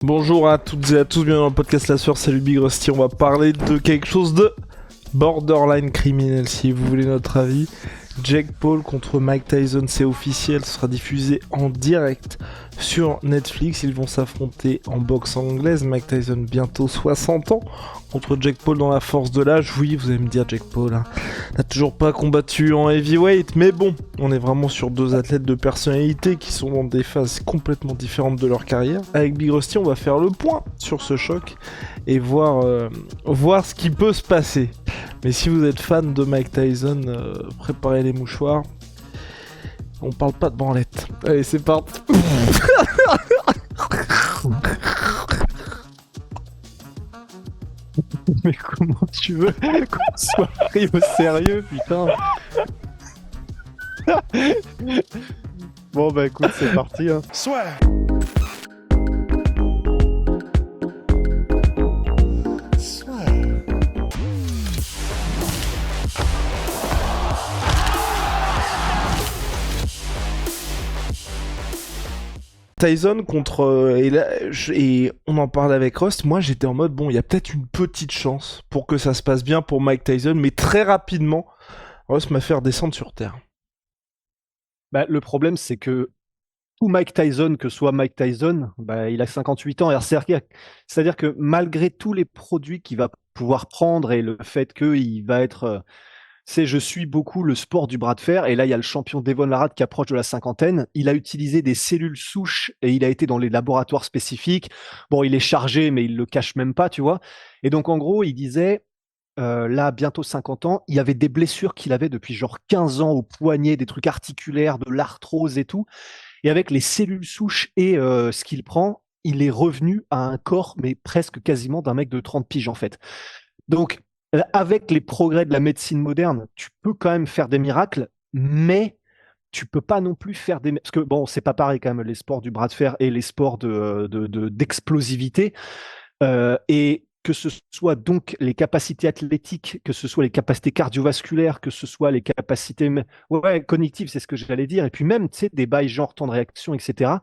Bonjour à toutes et à tous, bienvenue dans le podcast La Sueur, salut Big Rusty, on va parler de quelque chose de borderline criminel si vous voulez notre avis. Jake Paul contre Mike Tyson, c'est officiel, ce sera diffusé en direct sur Netflix. Ils vont s'affronter en boxe anglaise. Mike Tyson bientôt 60 ans contre Jake Paul dans la force de l'âge. Oui, vous allez me dire Jake Paul n'a toujours pas combattu en heavyweight, mais bon, on est vraiment sur deux athlètes de personnalité qui sont dans des phases complètement différentes de leur carrière. Avec Big Rusty, on va faire le point sur ce choc et voir ce qui peut se passer. Mais si vous êtes fan de Mike Tyson, préparez les mouchoirs. On parle pas de branlette. Allez, c'est parti. Mais comment tu veux qu'on soit pris au sérieux, putain. Bon bah écoute, c'est parti hein. Swear. Tyson contre et on en parlait avec Rust. Moi, j'étais en mode bon, il y a peut-être une petite chance pour que ça se passe bien pour Mike Tyson, mais très rapidement, Rust m'a fait redescendre sur terre. Bah, le problème c'est que tout Mike Tyson, que soit Mike Tyson, bah, il a 58 ans. C'est-à-dire que malgré tous les produits qu'il va pouvoir prendre et le fait qu'il va être je suis beaucoup le sport du bras de fer. Et là, il y a le champion Devon Larratt qui approche de la cinquantaine. Il a utilisé des cellules souches et il a été dans les laboratoires spécifiques. Bon, il est chargé, mais il le cache même pas, tu vois. Et donc, en gros, il disait, là, bientôt 50 ans, il y avait des blessures qu'il avait depuis genre 15 ans au poignet, des trucs articulaires, de l'arthrose et tout. Et avec les cellules souches et ce qu'il prend, il est revenu à un corps, mais presque quasiment d'un mec de 30 piges, en fait. Donc, avec les progrès de la médecine moderne, tu peux quand même faire des miracles, mais tu peux pas non plus faire des... Parce que, bon, c'est pas pareil quand même, les sports du bras de fer et les sports d'explosivité. Et que ce soit donc les capacités athlétiques, que ce soit les capacités cardiovasculaires, que ce soit les capacités cognitives, c'est ce que j'allais dire, et puis même, tu sais, des bails genre temps de réaction, etc.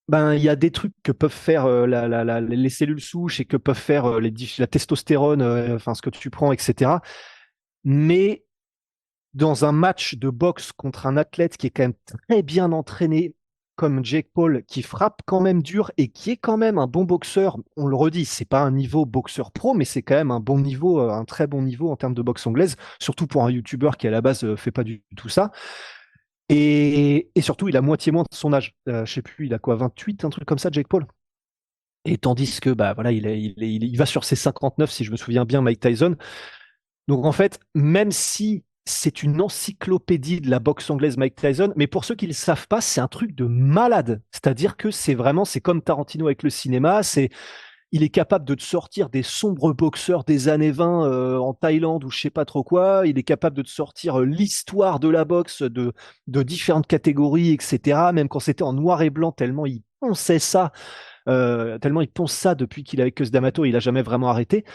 Ben, il y a des trucs que peuvent faire les cellules souches et que peuvent faire la testostérone, enfin ce que tu prends, etc. Mais dans un match de boxe contre un athlète qui est quand même très bien entraîné, comme Jake Paul, qui frappe quand même dur et qui est quand même un bon boxeur, on le redit, c'est pas un niveau boxeur pro, mais c'est quand même un bon niveau, un très bon niveau en termes de boxe anglaise, surtout pour un YouTuber qui à la base fait pas du tout ça. Et surtout, il a moitié moins de son âge. Je sais plus, il a quoi, 28, un truc comme ça, Jake Paul. Et tandis que, bah voilà, il va sur ses 59, si je me souviens bien, Mike Tyson. Donc en fait, même si c'est une encyclopédie de la boxe anglaise, Mike Tyson, mais pour ceux qui ne le savent pas, c'est un truc de malade. C'est-à-dire que c'est comme Tarantino avec le cinéma, il est capable de te sortir des sombres boxeurs des années 20 en Thaïlande ou je sais pas trop quoi. Il est capable de te sortir l'histoire de la boxe de différentes catégories, etc. Même quand c'était en noir et blanc, tellement il ponce ça depuis qu'il est avec Cus D'Amato, il a jamais vraiment arrêté.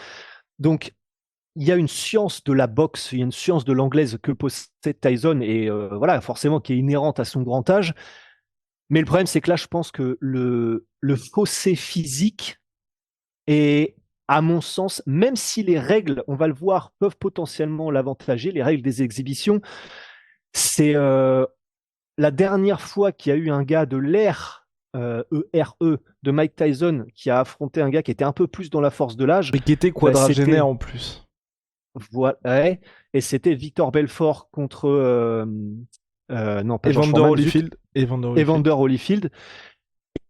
Donc, il y a une science de la boxe, il y a une science de l'anglaise que possède Tyson et voilà, forcément qui est inhérente à son grand âge. Mais le problème, c'est que là, je pense que le fossé physique et à mon sens, même si les règles, on va le voir, peuvent potentiellement l'avantager, les règles des exhibitions, c'est la dernière fois qu'il y a eu un gars de l'ère ERE de Mike Tyson qui a affronté un gars qui était un peu plus dans la force de l'âge. Mais qui était quadragénaire en plus. Voilà, ouais, et c'était Victor Belfort contre non pas George Evander Foreman, Holyfield. Evander Holyfield.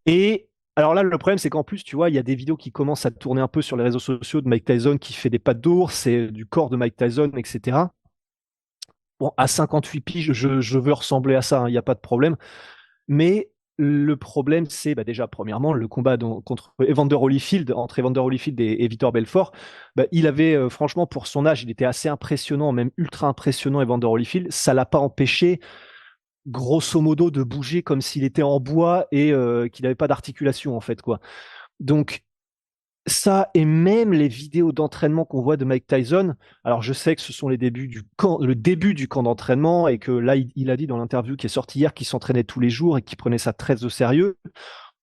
Et alors là, le problème, c'est qu'en plus, tu vois, il y a des vidéos qui commencent à tourner un peu sur les réseaux sociaux de Mike Tyson qui fait des pattes d'ours et du corps de Mike Tyson, etc. Bon, à 58 piges, je veux ressembler à ça, il n'y a pas de problème. Mais le problème, c'est bah, déjà, premièrement, le combat contre Evander Holyfield, entre Evander Holyfield et Vitor Belfort. Bah, il avait, franchement, pour son âge, il était assez impressionnant, même ultra impressionnant, Evander Holyfield. Ça l'a pas empêché, grosso modo, de bouger comme s'il était en bois et qu'il n'avait pas d'articulation, en fait, quoi. Donc, ça, et même les vidéos d'entraînement qu'on voit de Mike Tyson. Alors, je sais que ce sont les débuts du camp, le début du camp d'entraînement et que là, il a dit dans l'interview qui est sortie hier qu'il s'entraînait tous les jours et qu'il prenait ça très au sérieux.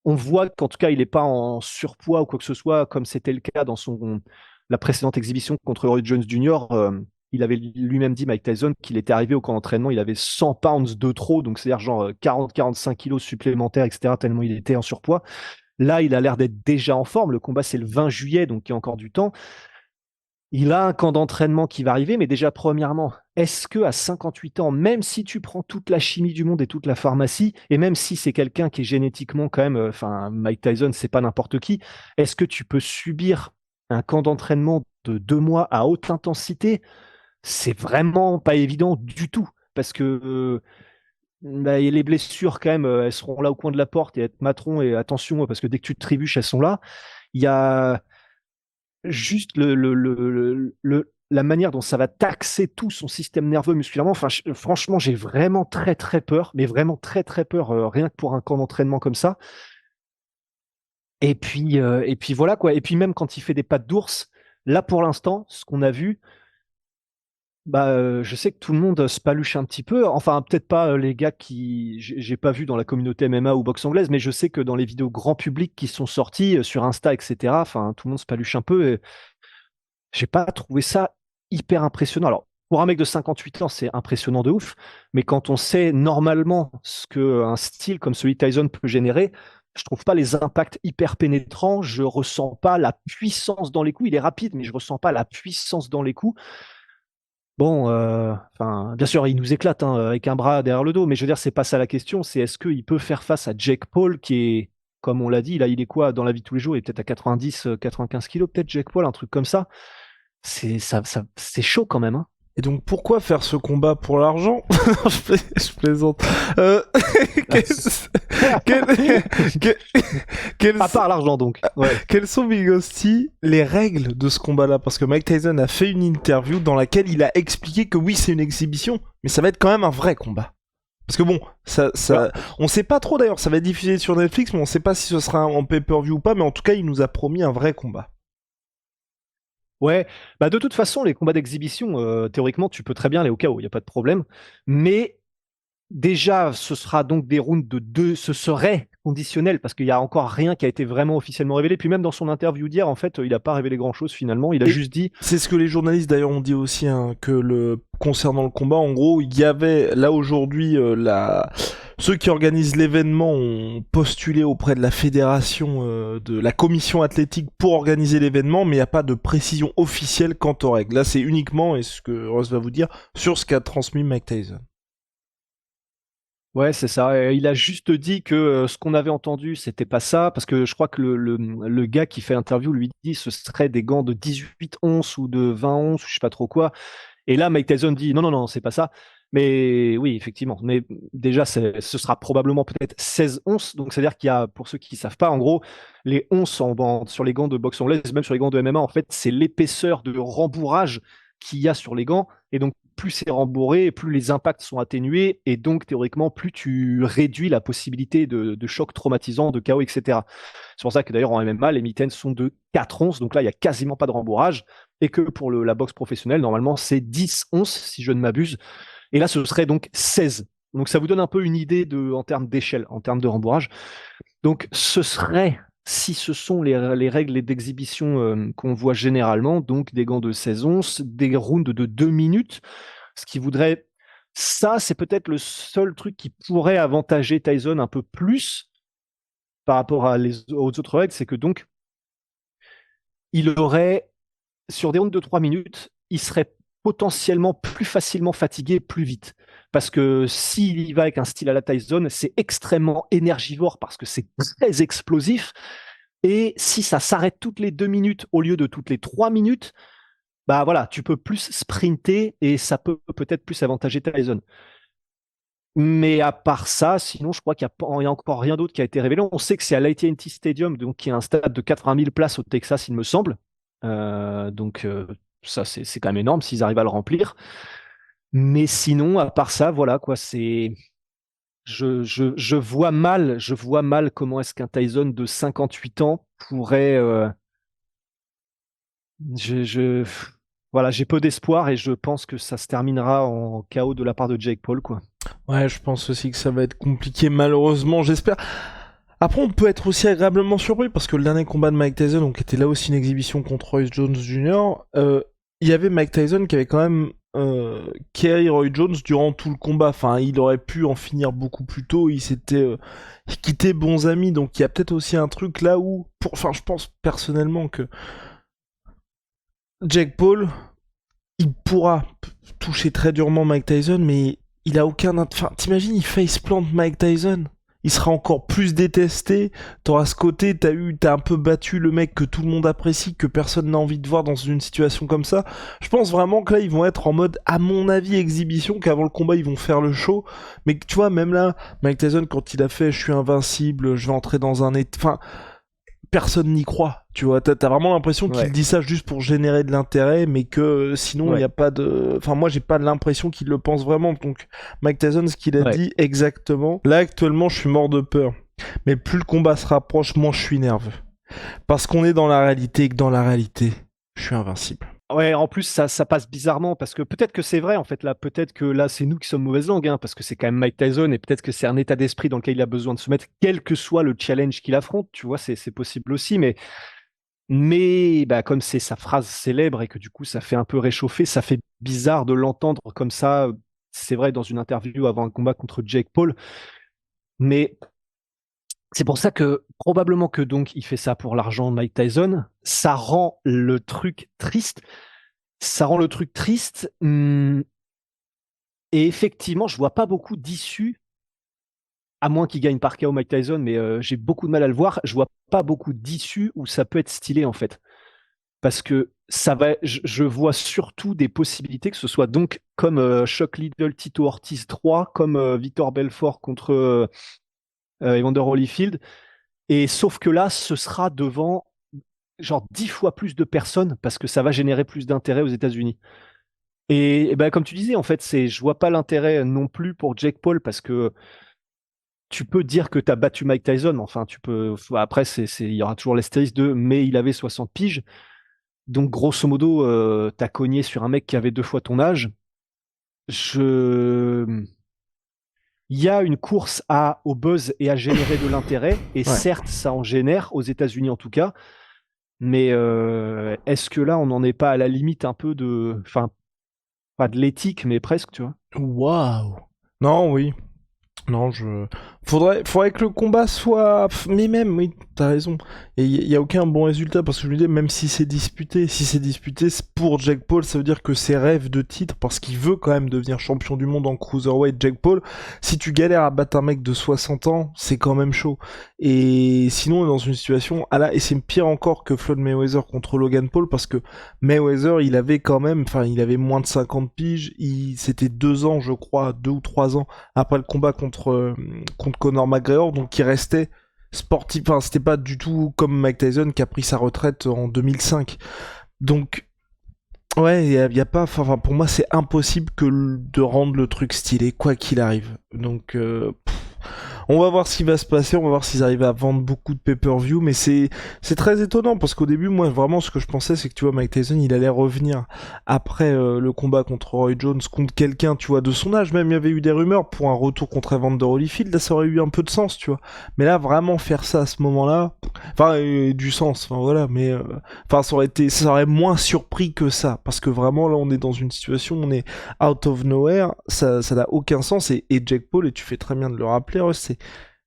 On voit qu'en tout cas, il n'est pas en surpoids ou quoi que ce soit, comme c'était le cas dans la précédente exhibition contre Roy Jones Jr. Il avait lui-même dit, Mike Tyson, qu'il était arrivé au camp d'entraînement, il avait 100 pounds de trop, donc c'est-à-dire genre 40-45 kilos supplémentaires, etc., tellement il était en surpoids. Là, il a l'air d'être déjà en forme. Le combat, c'est le 20 juillet, donc il y a encore du temps. Il a un camp d'entraînement qui va arriver, mais déjà, premièrement, est-ce que à 58 ans, même si tu prends toute la chimie du monde et toute la pharmacie, et même si c'est quelqu'un qui est génétiquement quand même, enfin, Mike Tyson, c'est pas n'importe qui, est-ce que tu peux subir un camp d'entraînement de 2 mois à haute intensité? C'est vraiment pas évident du tout, parce que bah, et les blessures, quand même, elles seront là au coin de la porte et être matron, et attention, parce que dès que tu te trébuches, elles sont là. Il y a juste la manière dont ça va taxer tout son système nerveux musculairement. Enfin, franchement, j'ai vraiment très très peur, mais vraiment très très peur, rien que pour un camp d'entraînement comme ça. Et puis voilà quoi. Et puis même quand il fait des pattes d'ours, là pour l'instant, ce qu'on a vu, bah, je sais que tout le monde se paluche un petit peu. Enfin, peut-être pas les gars qui j'ai pas vu dans la communauté MMA ou boxe anglaise, mais je sais que dans les vidéos grand public qui sont sorties sur Insta, etc. Enfin, tout le monde se paluche un peu. Et j'ai pas trouvé ça hyper impressionnant. Alors, pour un mec de 58 ans, c'est impressionnant de ouf, mais quand on sait normalement ce qu'un style comme celui de Tyson peut générer, je trouve pas les impacts hyper pénétrants. Je ressens pas la puissance dans les coups. Il est rapide, mais je ressens pas la puissance dans les coups. Bon, enfin, bien sûr, il nous éclate hein, avec un bras derrière le dos, mais je veux dire, c'est pas ça la question. C'est est-ce qu'il peut faire face à Jake Paul, qui est, comme on l'a dit, là, il est quoi dans la vie de tous les jours? Il est peut-être à 90, 95 kilos, peut-être Jake Paul, un truc comme ça. C'est chaud quand même. Hein. Et donc pourquoi faire ce combat pour l'argent? Je plaisante. Euh, quels, quels- quels- quels À part l'argent, donc. Ouais. quelles sont, Big Hosty, les règles de ce combat-là? Parce que Mike Tyson a fait une interview dans laquelle il a expliqué que oui, c'est une exhibition, mais ça va être quand même un vrai combat. Parce que bon, Bah, on sait pas trop d'ailleurs, ça va être diffusé sur Netflix, mais on sait pas si ce sera en pay-per-view ou pas, mais en tout cas, il nous a promis un vrai combat. ouais. Bah, de toute façon, les combats d'exhibition, théoriquement, tu peux très bien aller au KO, il n'y a pas de problème. Mais déjà, ce sera donc des rounds de deux, ce serait conditionnel parce qu'il n'y a encore rien qui a été vraiment officiellement révélé. Puis même dans son interview d'hier, en fait, il n'a pas révélé grand-chose finalement. Il a Et juste dit, c'est ce que les journalistes d'ailleurs ont dit aussi, hein, que concernant le combat, en gros, il y avait là aujourd'hui ceux qui organisent l'événement ont postulé auprès de la fédération, de la commission athlétique pour organiser l'événement, mais il n'y a pas de précision officielle quant aux règles. Là, c'est uniquement, et ce que Ross va vous dire, sur ce qu'a transmis Mike Tyson. ouais, c'est ça. Et il a juste dit que ce qu'on avait entendu, c'était pas ça, parce que je crois que le gars qui fait l'interview lui dit ce serait des gants de 18 onces ou de 20 onces, je sais pas trop quoi. Et là, Mike Tyson dit non, non, non, c'est pas ça. Mais oui, effectivement. Mais déjà, ce sera probablement peut-être 16 onces. Donc, c'est-à-dire qu'il y a, pour ceux qui ne savent pas, en gros, les onces sur les gants de boxe anglaise, même sur les gants de MMA, en fait, c'est l'épaisseur de rembourrage qu'il y a sur les gants. Et donc, plus c'est rembourré, plus les impacts sont atténués. Et donc, théoriquement, plus tu réduis la possibilité de choc traumatisant, de chaos, etc. C'est pour ça que d'ailleurs, en MMA, les mitaines sont de 4 onces. Donc là, il n'y a quasiment pas de rembourrage et que pour la boxe professionnelle, normalement, c'est 10 onces, si je ne m'abuse. Et là, ce serait donc 16. Donc ça vous donne un peu une idée en termes d'échelle, en termes de rembourrage. Donc ce serait, si ce sont les règles d'exhibition qu'on voit généralement, donc des gants de 16 onces, des rounds de 2 minutes, ce qui voudrait... Ça, c'est peut-être le seul truc qui pourrait avantager Tyson un peu plus par rapport aux autres règles, c'est que donc, il aurait sur des rounds de 3 minutes, il serait potentiellement plus facilement fatigué plus vite. Parce que s'il y va avec un style à la Tyson, c'est extrêmement énergivore parce que c'est très explosif. Et si ça s'arrête toutes les 2 minutes au lieu de toutes les 3 minutes, bah voilà, tu peux plus sprinter et ça peut peut-être plus avantager Tyson. Mais à part ça, sinon, je crois qu'il y a encore rien d'autre qui a été révélé. On sait que c'est à l'AT&T Stadium, donc qui est un stade de 80 000 places au Texas, il me semble. Donc ça, c'est quand même énorme s'ils arrivent à le remplir. Mais sinon, à part ça, voilà quoi. Je vois mal comment est-ce qu'un Tyson de 58 ans pourrait. Je, je- voilà, j'ai peu d'espoir et je pense que ça se terminera en KO de la part de Jake Paul, quoi. Ouais, je pense aussi que ça va être compliqué, malheureusement, j'espère. Après, on peut être aussi agréablement surpris parce que le dernier combat de Mike Tyson, donc était là aussi une exhibition contre Roy Jones Jr., il y avait Mike Tyson qui avait quand même carry Roy Jones durant tout le combat. Enfin, il aurait pu en finir beaucoup plus tôt. Il quittait bons amis, donc il y a peut-être aussi un truc là où, enfin, je pense personnellement que Jake Paul, il pourra toucher très durement Mike Tyson, mais il a aucun. Enfin, t'imagines, il faceplant Mike Tyson. Il sera encore plus détesté. T'auras ce côté, t'as un peu battu le mec que tout le monde apprécie, que personne n'a envie de voir dans une situation comme ça. Je pense vraiment que là, ils vont être en mode, à mon avis, exhibition, qu'avant le combat, ils vont faire le show. Mais tu vois, même là, Mike Tyson, quand il a fait, je suis invincible, je vais entrer dans un état. Enfin, personne n'y croit. Tu vois, t'as vraiment l'impression qu'il dit ça juste pour générer de l'intérêt, mais que sinon il n'y a pas de. Enfin, moi j'ai pas l'impression qu'il le pense vraiment. Donc, Mike Tyson, ce qu'il a dit exactement. Là, actuellement, je suis mort de peur. Mais plus le combat se rapproche, moins je suis nerveux. Parce qu'on est dans la réalité et que dans la réalité, je suis invincible. Ouais, en plus, ça passe bizarrement parce que peut-être que c'est vrai, en fait, là, peut-être que là, c'est nous qui sommes mauvaise langue, hein, parce que c'est quand même Mike Tyson et peut-être que c'est un état d'esprit dans lequel il a besoin de se mettre, quel que soit le challenge qu'il affronte, tu vois, c'est possible aussi, mais bah, comme c'est sa phrase célèbre et que du coup, ça fait un peu réchauffer, ça fait bizarre de l'entendre comme ça, c'est vrai, dans une interview avant un combat contre Jake Paul, mais c'est pour ça que probablement que donc il fait ça pour l'argent, Mike Tyson, ça rend le truc triste. Ça rend le truc triste. Et effectivement, je vois pas beaucoup d'issues, à moins qu'il gagne par KO Mike Tyson, mais j'ai beaucoup de mal à le voir. Je vois pas beaucoup d'issues où ça peut être stylé en fait. Parce que ça va, je vois surtout des possibilités que ce soit donc comme Chuck Liddell, Tito Ortiz 3, comme Victor Belfort contre Evander Holyfield. Et sauf que là, ce sera devant genre 10 fois plus de personnes parce que ça va générer plus d'intérêt aux États-Unis. Et ben, comme tu disais, en fait, je vois pas l'intérêt non plus pour Jake Paul parce que tu peux dire que tu as battu Mike Tyson. Enfin, après, il y aura toujours l'astérisque de mais il avait 60 piges. Donc, grosso modo, tu as cogné sur un mec qui avait 2 fois ton âge. Il y a une course au buzz et à générer de l'intérêt. Et certes, ça en génère, aux États-Unis en tout cas. Mais est-ce que là, on n'en est pas à la limite un peu de. Enfin, pas de l'éthique, mais presque, tu vois. Waouh! Non, oui. Non, faudrait que le combat soit. Mais même, oui, t'as raison. Et il y a aucun bon résultat parce que je me dis, même si c'est disputé, c'est pour Jake Paul, ça veut dire que ses rêves de titre, parce qu'il veut quand même devenir champion du monde en cruiserweight, Jake Paul. Si tu galères à battre un mec de 60 ans, c'est quand même chaud. Et sinon, on est dans une situation, et c'est pire encore que Floyd Mayweather contre Logan Paul parce que Mayweather, il avait quand même, enfin, il avait moins de 50 piges. C'était 2 ans, je crois, 2 ou 3 ans après le combat contre Conor McGregor, donc il restait sportif. Enfin, c'était pas du tout comme Mike Tyson qui a pris sa retraite en 2005. Donc, ouais, y a pas. Enfin, pour moi, c'est impossible de rendre le truc stylé, quoi qu'il arrive. Donc, on va voir ce qui va se passer, on va voir s'ils arrivent à vendre beaucoup de pay-per-view, mais c'est très étonnant parce qu'au début, moi, vraiment, ce que je pensais, c'est que tu vois, Mike Tyson, il allait revenir après le combat contre Roy Jones, contre quelqu'un, tu vois, de son âge. Même il y avait eu des rumeurs pour un retour contre Evander Holyfield, là, ça aurait eu un peu de sens, tu vois. Mais là, vraiment faire ça à ce moment-là, enfin, du sens, enfin voilà, mais enfin, ça aurait moins surpris que ça, parce que vraiment, là, on est dans une situation, on est out of nowhere, ça n'a aucun sens, et Jake Paul, et tu fais très bien de le rappeler, c'est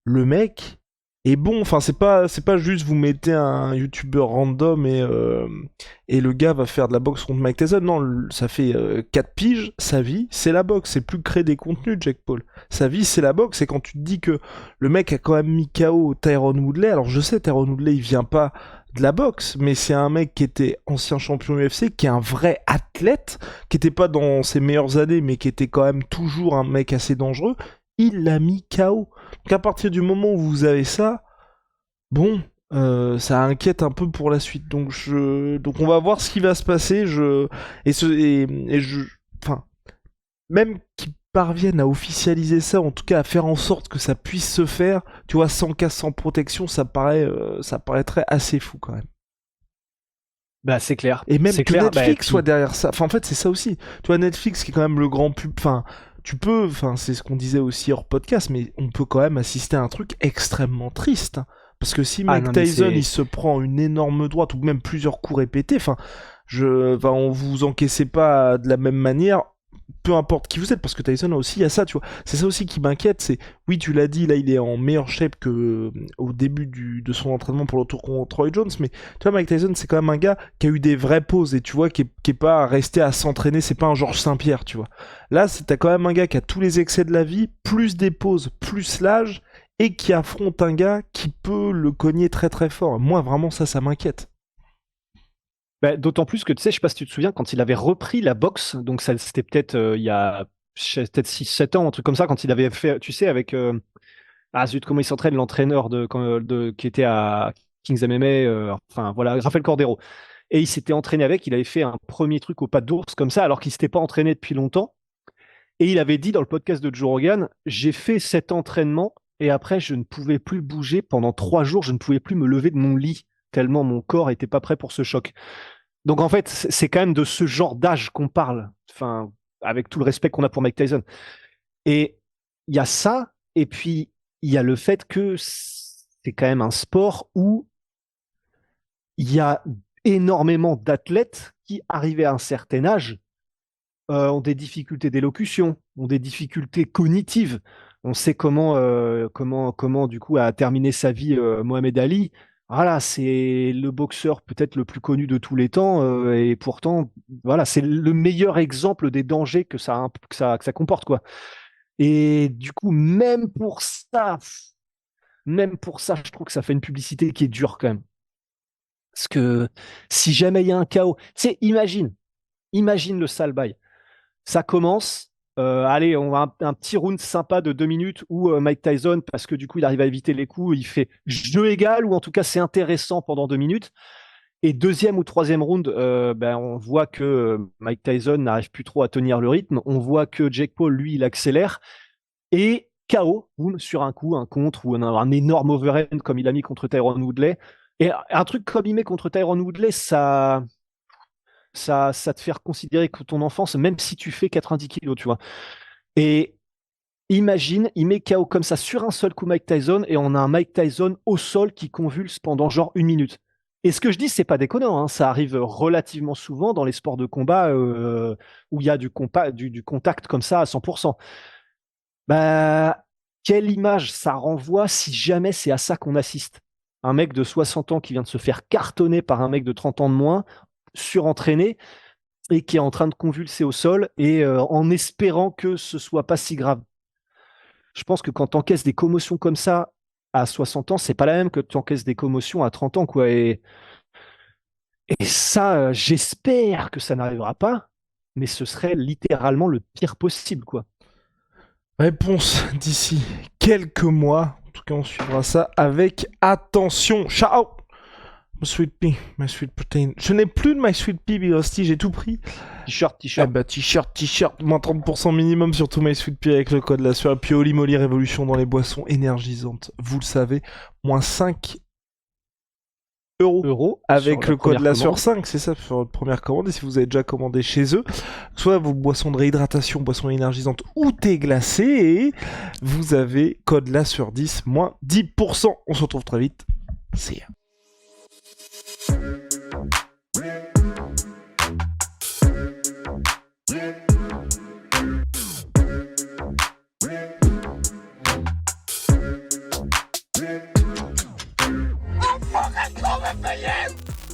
le mec est bon. Enfin, c'est pas juste vous mettez un youtubeur random et le gars va faire de la boxe contre Mike Tyson. Non, ça fait 4 piges. Sa vie, c'est la boxe. C'est plus créer des contenus, Jake Paul. Sa vie, c'est la boxe. Et quand tu te dis que le mec a quand même mis KO Tyron Woodley, alors je sais, Tyron Woodley, il vient pas de la boxe, mais c'est un mec qui était ancien champion UFC, qui est un vrai athlète, qui était pas dans ses meilleures années, mais qui était quand même toujours un mec assez dangereux. Il l'a mis KO. Donc à partir du moment où vous avez ça, bon, ça inquiète un peu pour la suite. Donc on va voir ce qui va se passer. Enfin, même qu'ils parviennent à officialiser ça, en tout cas à faire en sorte que ça puisse se faire, tu vois, sans casse, sans protection, ça paraîtrait assez fou quand même. Bah, c'est clair. Et même c'est que clair, Netflix soit derrière ça. Enfin, en fait, c'est ça aussi. Tu vois, Netflix qui est quand même le grand pub. Enfin, tu peux, enfin c'est ce qu'on disait aussi hors podcast, mais on peut quand même assister à un truc extrêmement triste. Hein. Parce que si Mike Tyson il se prend une énorme droite ou même plusieurs coups répétés, enfin, on vous encaissez pas de la même manière, peu importe qui vous êtes, parce que Tyson a aussi, il y a ça, tu vois. C'est ça aussi qui m'inquiète, c'est, oui, tu l'as dit, là, il est en meilleure shape que au début de son entraînement pour le tour contre Roy Jones, mais tu vois, Mike Tyson, c'est quand même un gars qui a eu des vraies pauses, et tu vois, qui est pas resté à s'entraîner, c'est pas un Georges Saint-Pierre, tu vois. Là, t'as quand même un gars qui a tous les excès de la vie, plus des pauses, plus l'âge, et qui affronte un gars qui peut le cogner très très fort. Moi, vraiment, ça m'inquiète. Bah, d'autant plus que, tu sais, je sais pas si tu te souviens, quand il avait repris la boxe, donc ça, c'était peut-être il y a peut-être 6-7 ans, un truc comme ça, quand il avait fait, tu sais, avec... ah zut, comment il s'entraîne, l'entraîneur qui était à Kings MMA, enfin voilà, Rafael Cordero. Et il s'était entraîné avec, il avait fait un premier truc au pas d'ours comme ça, alors qu'il s'était pas entraîné depuis longtemps. Et il avait dit dans le podcast de Joe Rogan, j'ai fait cet entraînement et après je ne pouvais plus bouger pendant 3 jours, je ne pouvais plus me lever de mon lit, tellement mon corps était pas prêt pour ce choc. Donc en fait, c'est quand même de ce genre d'âge qu'on parle, enfin, avec tout le respect qu'on a pour Mike Tyson. Et il y a ça, et puis il y a le fait que c'est quand même un sport où il y a énormément d'athlètes qui, arrivés à un certain âge, ont des difficultés d'élocution, ont des difficultés cognitives. On sait comment du coup a terminé sa vie Mohamed Ali. Voilà, c'est le boxeur peut-être le plus connu de tous les temps, et pourtant, voilà, c'est le meilleur exemple des dangers que ça comporte, quoi. Et du coup, même pour ça, je trouve que ça fait une publicité qui est dure quand même. Parce que si jamais il y a un chaos, tu sais, imagine le sale bail. Ça commence. Allez, on a un petit round sympa de 2 minutes où Mike Tyson, parce que du coup il arrive à éviter les coups, il fait jeu égal, ou en tout cas c'est intéressant pendant 2 minutes. Et deuxième ou troisième round, on voit que Mike Tyson n'arrive plus trop à tenir le rythme. On voit que Jake Paul, lui, il accélère. Et KO, boum, sur un coup, un contre ou un énorme overhand comme il a mis contre Tyron Woodley. Et un truc comme il met contre Tyron Woodley, ça te fait considérer que ton enfance, même si tu fais 90 kilos, tu vois. Et imagine, il met KO comme ça sur un seul coup Mike Tyson et on a un Mike Tyson au sol qui convulse pendant genre 1 minute. Et ce que je dis, c'est pas déconnant, hein, ça arrive relativement souvent dans les sports de combat où il y a du contact comme ça à 100%. Bah, quelle image ça renvoie si jamais c'est à ça qu'on assiste? Un mec de 60 ans qui vient de se faire cartonner par un mec de 30 ans de moins, surentraîné, et qui est en train de convulser au sol, et en espérant que ce soit pas si grave. Je pense que quand tu encaisses des commotions comme ça à 60 ans, c'est pas la même que tu encaisses des commotions à 30 ans, quoi. Et ça, j'espère que ça n'arrivera pas, mais ce serait littéralement le pire possible, quoi. Réponse d'ici quelques mois. En tout cas, on suivra ça avec attention. Ciao! My sweet pea, my sweet protein. Je n'ai plus de my sweet pea, Big Rusty, j'ai tout pris. T-shirt. Ah bah t-shirt, moins 30% minimum sur tout my sweet pea avec le code là sur. Et puis Holy Moly Révolution dans les boissons énergisantes. Vous le savez, moins 5 euros avec le code là sur 5, c'est ça, sur votre première commande. Et si vous avez déjà commandé chez eux, soit vos boissons de réhydratation, boissons énergisantes ou thé glacé, et vous avez code là sur 10, moins 10%. On se retrouve très vite. See ya.